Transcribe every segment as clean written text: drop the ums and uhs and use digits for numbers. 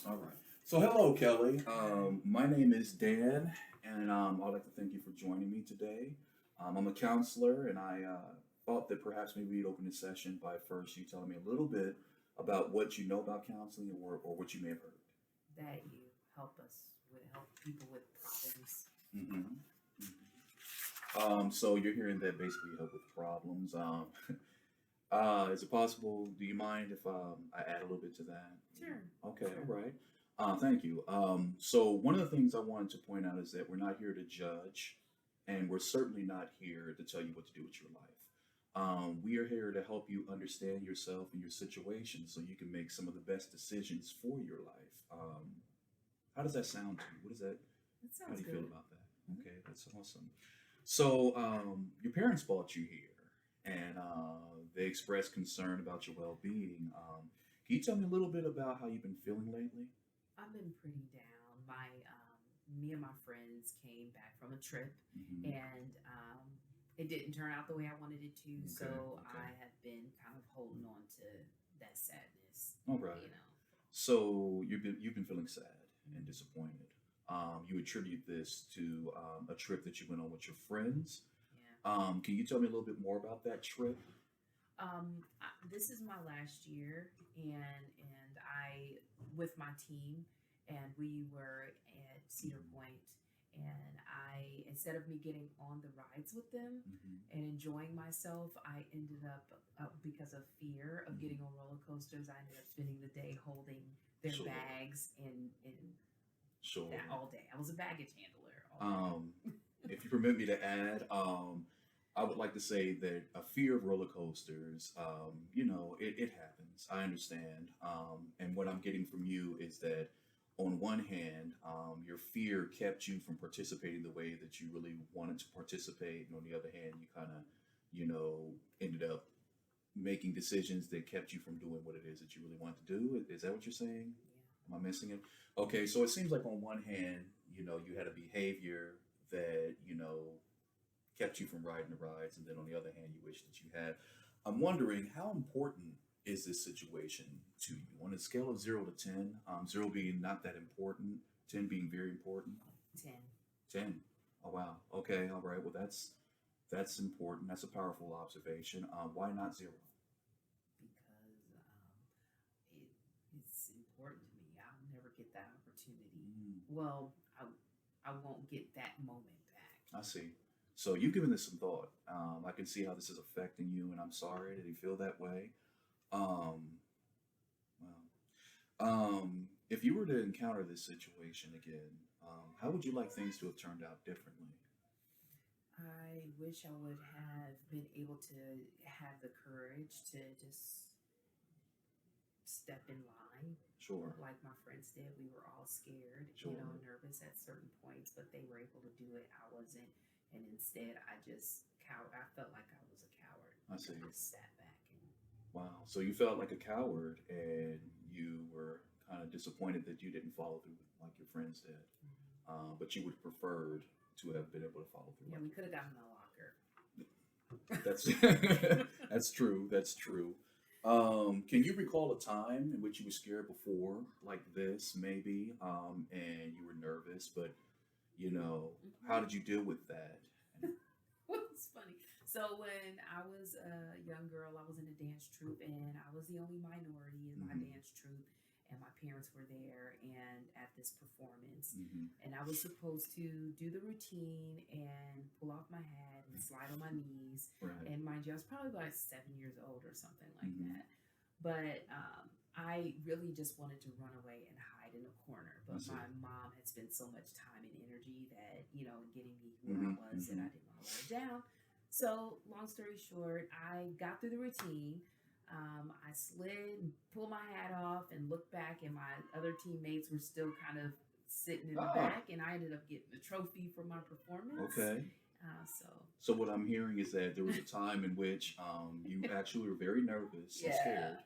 All right. So, hello, Kelly. My name is Dan, and I'd like to thank you for joining me today. I'm a counselor, and I thought that perhaps maybe we'd open this session by first you telling me a little bit about what you know about counseling or what you may have heard. That you help people with problems. hmm so you're hearing that basically help with problems. Is it possible? Do you mind if I add a little bit to that? Sure, Okay, sure. all right. Thank you. So one of the things I wanted to point out is that we're not here to judge, and we're certainly not here to tell you what to do with your life. We are here to help you understand yourself and your situation so you can make some of the best decisions for your life. How does that sound to you? What is that? That How sounds do you feel good. about that? Mhm. Okay, that's awesome. So, your parents brought you here, and they expressed concern about your well-being. Can you tell me a little bit about how you've been feeling lately? I've been pretty down. Me and my friends came back from a trip, hmm and it didn't turn out the way I wanted it to. Okay, So okay. I have been kind of holding on to that sadness. All right. You know. So you've been feeling sad and Mhm. disappointed. You attribute this to a trip that you went on with your friends. Yeah. Can you tell me a little bit more about that trip? This is my last year, and I with my team, and we were at Cedar Point, and I instead of me getting on the rides with them hmm and enjoying myself, I ended up because of fear of getting on hmm roller coasters. I ended up spending the day holding their Sure, bags in that sure. all day. I was a baggage handler all Um, day. if you permit me to add, I would like to say that a fear of roller coasters, it happens. I understand. And what I'm getting from you is that on one hand, your fear kept you from participating the way that you really wanted to participate. And on the other hand, you kind of, ended up making decisions that kept you from doing what it is that you really want to do. Is that what you're saying? Yeah. Am I missing it? Okay, so it seems like on one hand, you had a behavior that, kept you from riding the rides, and then on the other hand, you wish that you had. I'm wondering how important is this situation to you on a scale of 0 to 10? Zero being not that important, 10 being very important. 10. 10. Oh wow. Okay. All right. Well, that's important. That's a powerful observation. Why not zero? Because it's important to me. I'll never get that opportunity. Mm, Well, I won't get that moment back. I see. So you've given this some thought. I can see how this is affecting you, and I'm sorry that you feel that way. Um, if you were to encounter this situation again, how would you like things to have turned out differently? I wish I would have been able to have the courage to just step in line Sure, like my friends did. We were all scared, sure. nervous at certain points, but they were able to do it. I wasn't. And instead, I just I felt like I was a coward. I And see. I just sat back and Wow. So you felt like a coward, and you were kind of disappointed that you didn't follow through like your friends did. mhm. But you would have preferred to have been able to follow through Yeah, like we your could have friends. gotten a locker. That's that's true. That's true. Can you recall a time in which you were scared before, like this, maybe, and you were nervous, but you know, how did you deal with that? And, It's funny. So when I was a young girl, I was in a dance troupe, and I was the only minority in my hmm dance troupe. And my parents were there, and at this performance, hmm and I was supposed to do the routine and pull off my hat and slide on my knees. Right. And mind you, I was probably about 7 years old or something like hmm that. But I really just wanted to run away and hide in a corner. I But see. my mom had spent so much time and energy that, in getting me where I hmm was, that hmm I didn't want to let her down. So, long story short, I got through the routine. I slid and pulled my hat off and looked back, and my other teammates were still kind of sitting in the Ah, back, and I ended up getting a trophy for my performance. okay. So, So what I'm hearing is that there was a time in which you actually were very nervous and yeah. scared,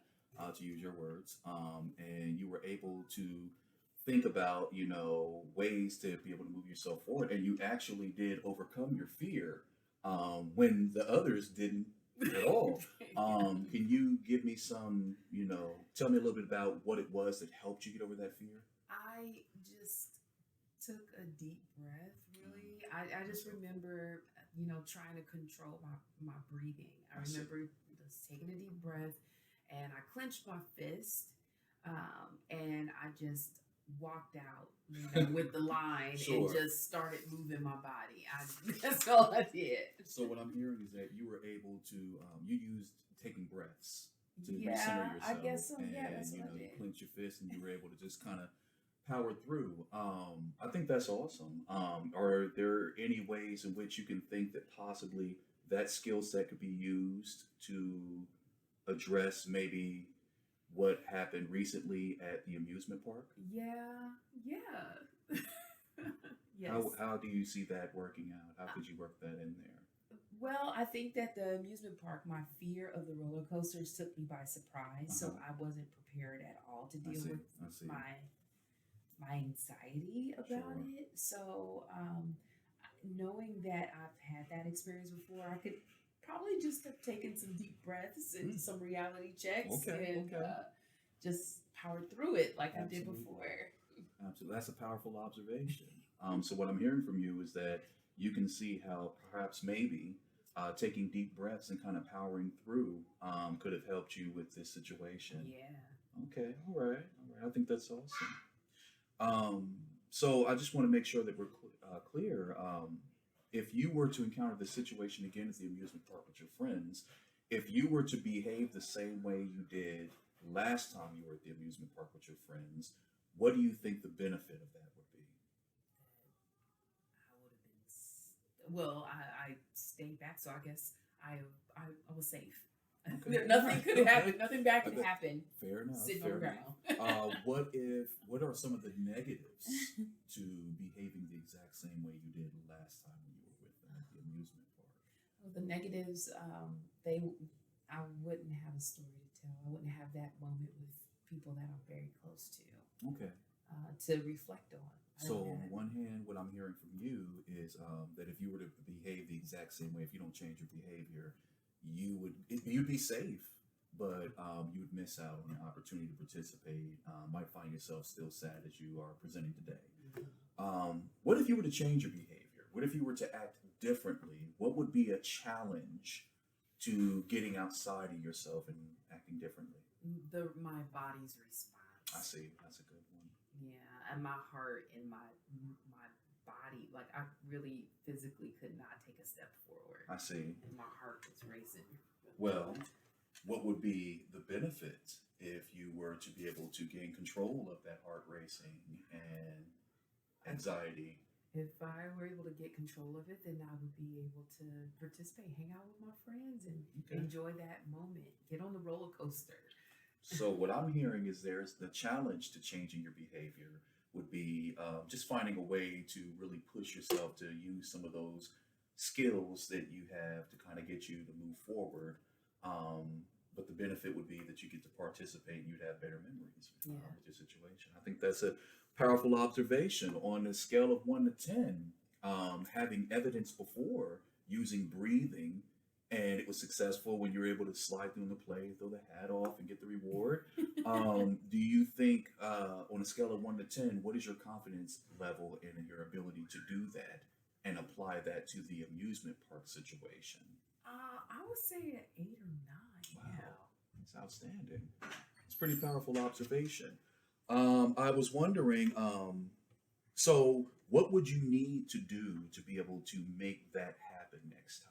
to use your words, and you were able to think about, ways to be able to move yourself forward, and you actually did overcome your fear when the others didn't. at all. Can you give me some, tell me a little bit about what it was that helped you get over that fear? I just took a deep breath, Mm, really. I I just see. remember, trying to control my breathing. I I see. remember just taking a deep breath and I clenched my fist, and I just walked out, with the line and Sure. just started moving my body. That's all I did. So what I'm hearing is that you were able to, you used taking breaths to recenter Yeah, I yourself, guess so. Yeah, and that's what I you did. clenched your fist, and you were able to just kind of power through. I think that's awesome. Are there any ways in which you can think that possibly that skill set could be used to address maybe what happened recently at the amusement park? Yeah, yeah. How Yes. how do you see that working out? How could you work that in there? Well, I think that the amusement park, my fear of the roller coasters took me by surprise, Uh so huh. I wasn't prepared at all to I deal see. with I see. my anxiety about Sure. it. So, knowing that I've had that experience before, I could probably just have taken some deep breaths and Mm, some reality checks okay. and Okay. just powered through it like I did Absolutely. before. Absolutely. That's a powerful observation. So what I'm hearing from you is that you can see how perhaps maybe taking deep breaths and kind of powering through could have helped you with this situation. Yeah. Okay. All right. All right. I think that's awesome. Um, so I just want to make sure that we're clear. If you were to encounter this situation again at the amusement park with your friends, if you were to behave the same way you did last time you were at the amusement park with your friends, what do you think the benefit of that would be? I would have been. Well, I stayed back, so I guess I was safe. Okay, all Nothing right, could okay. happen. Nothing bad I could bet, happen fair enough, sitting on fair the enough. ground. What are some of the negatives to behaving the exact same way you did last time when you were with them at the amusement park? Well, the negatives, they I wouldn't have a story to tell. I wouldn't have that moment with people that I'm very close Okay. to reflect on. I So don't on have. the one hand, what I'm hearing from you is that if you were to behave the exact same way, if you don't change your behavior, you'd be safe, but you would miss out on an opportunity to participate. Might find yourself still sad as you are presenting today. What if you were to change your behavior? What if you were to act differently? What would be a challenge to getting outside of yourself and acting differently? My body's I response. see. That's a good one. Yeah, and my heart and my body, like I really physically could not take a step forward, I see. and my heart was racing. Well, what would be the benefit if you were to be able to gain control of that heart racing and I, anxiety? if I were able to get control of it, then I would be able to participate, hang out with my friends, and Okay. enjoy that moment. Get on the roller coaster. So what I'm hearing is there's the challenge to changing your behavior would be just finding a way to really push yourself to use some of those skills that you have to kind of get you to move forward. But the benefit would be that you get to participate and you'd have better memories Yeah. with your situation. I think that's a powerful observation on a scale of 1 to 10. Having evidence before using breathing and it was successful when you were able to slide through the play, throw the hat off, and get the reward. Do you think, on a scale of 1 to 10, what is your confidence level in your ability to do that and apply that to the amusement park situation? I would say an 8 or 9 Wow, now. that's outstanding. It's a pretty powerful observation. I was wondering, so what would you need to do to be able to make that happen next time?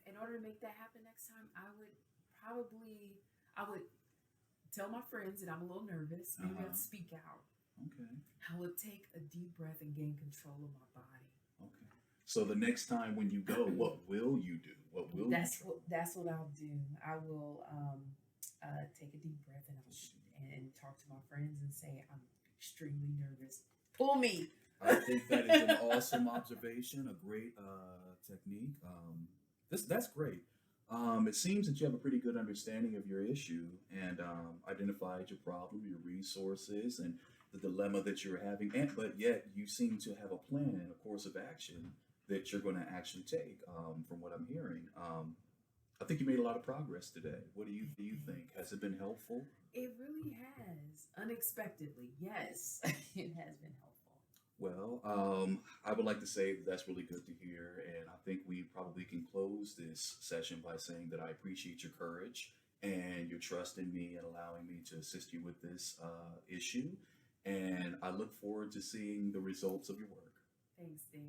In order to make that happen next time, I would tell my friends that I'm a little nervous. Uh Maybe huh. I'd speak out. Okay. I would take a deep breath and gain control of my body. Okay. So the next time when you go, what will you do? What will you try? That's what I'll do. I will take a deep breath and talk to my friends and say I'm extremely nervous. Pull me. I think that is an awesome observation, a great technique. That's great. It seems that you have a pretty good understanding of your issue and identified your problem, your resources, and the dilemma that you're having. And but yet you seem to have a plan, a course of action that you're going to actually take from what I'm hearing. I think you made a lot of progress today. What do you think? Has it been helpful? It really has. Unexpectedly, yes, it has been helpful. Well, I would like to say that's really good to hear, and I think we probably can close this session by saying that I appreciate your courage and your trust in me and allowing me to assist you with this issue. And I look forward to seeing the results of your work. Thanks, Dan.